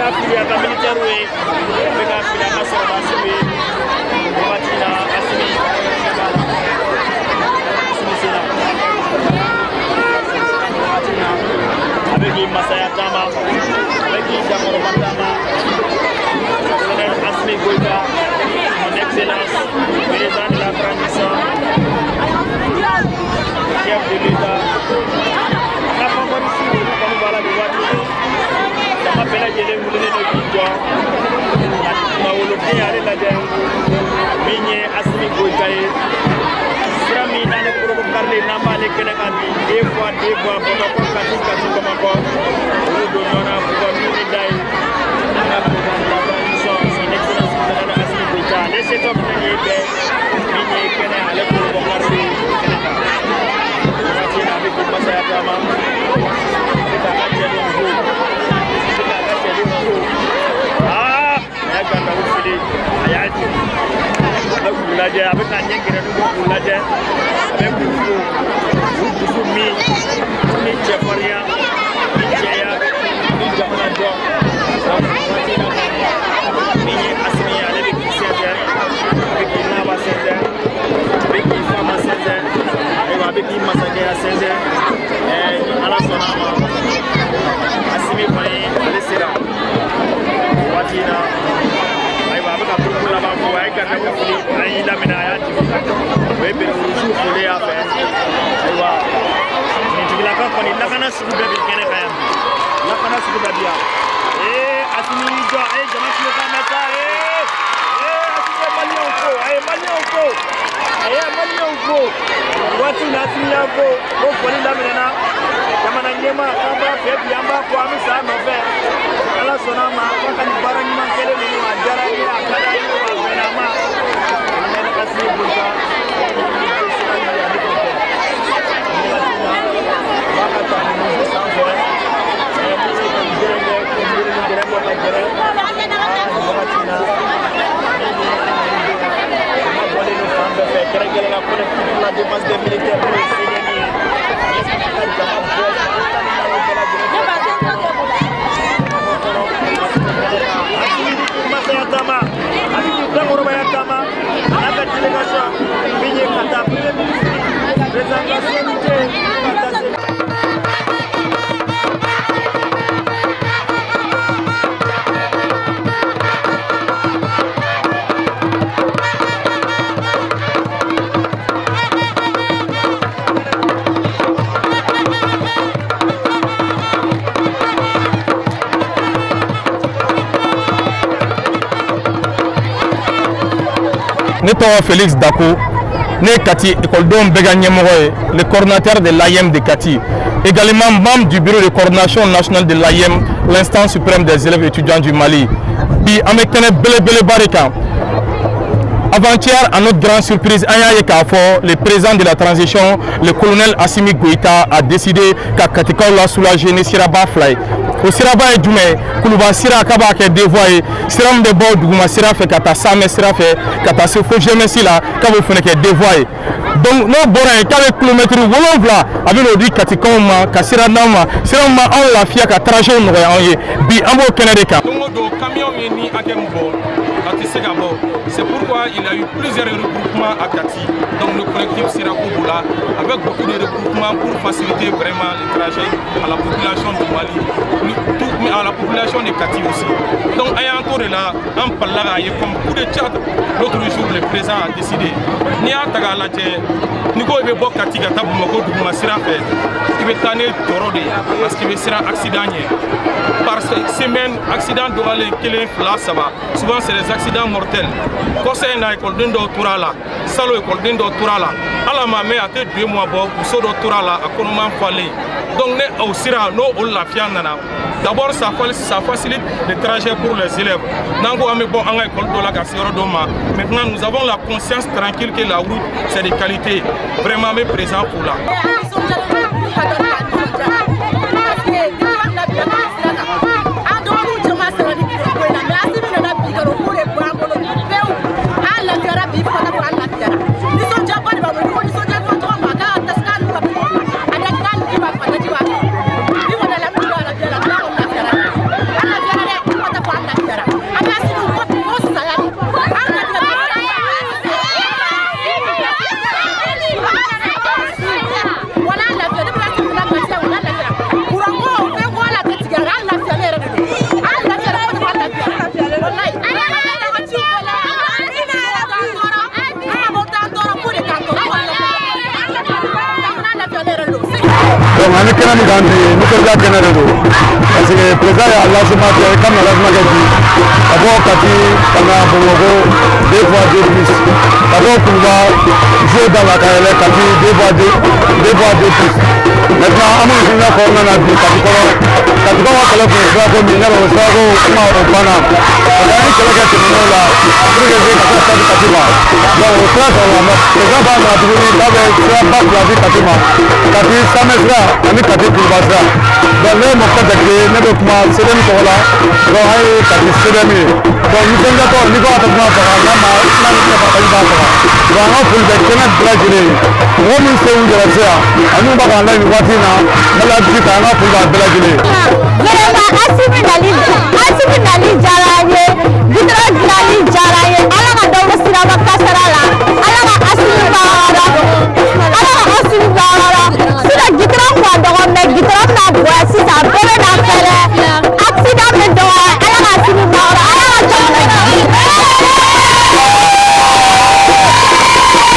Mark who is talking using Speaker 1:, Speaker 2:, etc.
Speaker 1: afili aka militaire we beka afili aka sorobasi we watina asimi sena watina avec Masaya Tama avec Jamoro Matama colonel Asmi Goïta son excellence président de la transition chef de l'État la favorition comme voilà de voiture ça m'appelle Jele Moulene de Kidjo ma wolofi ale la jeng Migné Asmi Goïta Srami nane pour parler namba les Kenekani deux fois pour kasi comme encore nous donnons un pouvoir militaire la transition son excellence président Asmi Goïta laissez top Migné Kenya ale pour parler avec le Masaya Tama, avec la ah, il y a un filet, il y a avec la avec avec qui massacré à 16h et à la sonama Assimi Kone ale sera watina aywa avec la pour la banque ouais quand on fait ay la menaya ouais ben jour pour les affaires aywa ni la ka koni la kana suku be kene kaya la kana suku babia Assimi jo jama ki ka meta Assimi Malion ko watu na asilia ko foli la menana kama na nyema kamba pepi amba kwa misa nove ala sonama kwa kan barani mankele ni majara ni akada ni wa na kasi buka wakata ni sanzo la la défense des militaires pour
Speaker 2: Félix Dako, né Kati, école d'homme Beganyemoroye, le coordinateur de l'AIM de Kati, également membre du bureau de coordination nationale de l'AIM, l'instance suprême des élèves étudiants du Mali. Bi Amektene Bele Barika. Avant-hier, à notre grande surprise, le président de la transition, le colonel Assimi Goïta, a décidé qu'à Katikaoula soulager Siraba Fly. Au Siraba et Djumé, Koulouba Sira Kaba qui est dévoyé, Siram de Bord, Douma Sira fait Kata Same Sira fait Kata Sefo Jemesila, Kabo Fene qui est dévoyé. Donc, nos borins, quelques kilomètres, Wolonvla, avec le dit Katikaoma, Kassira Nama, Sirama, on la fia, qu'à trajet, on aurait Bi Ambo Kenedeka.
Speaker 3: C'est pourquoi il y a eu plusieurs regroupements à Kati, donc le collectif Sirakouboula, avec beaucoup de regroupements pour faciliter vraiment les trajets à la population du Mali, mais à la population de Kati aussi. Donc il y a encore là, un parlant comme coup de tchat, l'autre jour le président a décidé, Nia Tagalaje, Nico Ebebo Kati Gata Bumako Douma Sirafe, il va tanner Torode, parce qu'il va faire un accident. Par semaine, accident doit aller là, ça va. Souvent c'est des accidents mortels. Conseil na école d'Indo Tourala, Salo école d'Indo Tourala, à la mamie a été 2 mois bon, pour Sodo Tourala, à Konoman Fallé. Donc, au Sira, no Olafia Nana. D'abord, ça facilite les trajets pour les élèves. Nango Amebo Anga école de la Gassero Doma. Maintenant, nous avons la conscience tranquille que la route, c'est de qualité. Vraiment, mais présent pour là.
Speaker 4: Donc on est quand même grandi, nous sommes déjà canards. Parce que le président a largement fait, comme il a largement dit, d'abord Kati, pendant Bomogo, 2 fois 2 plus. D'abord Kouba, jouer dans la carrière, Kati, 2 fois 2 plus. Maintenant, à mon avis, on a dit Kati Kolo, on a fait un peu de temps, on a fait un peu de temps. On a dit que les gens là, pour que les gens fassent Kati Ma. Donc, on fait ça, les gens vont nous trouver, là, c'est pas pour la vie Kati Ma. Kati Samesra, on est Kati Kulbasra. Donc, là, mon frère de Nebokma, c'est le même là. Donc, Kati Sedemi. Donc, nous sommes d'accord, nous sommes d'accord, là, on a fait le Kenneth Blagile. On nous fait une de la serre. On nous va dans une voiture, on a dit qu'on a fait la Blagile. Vraiment, Assimi Nali Jalanye, Bidra Nali Jalanye.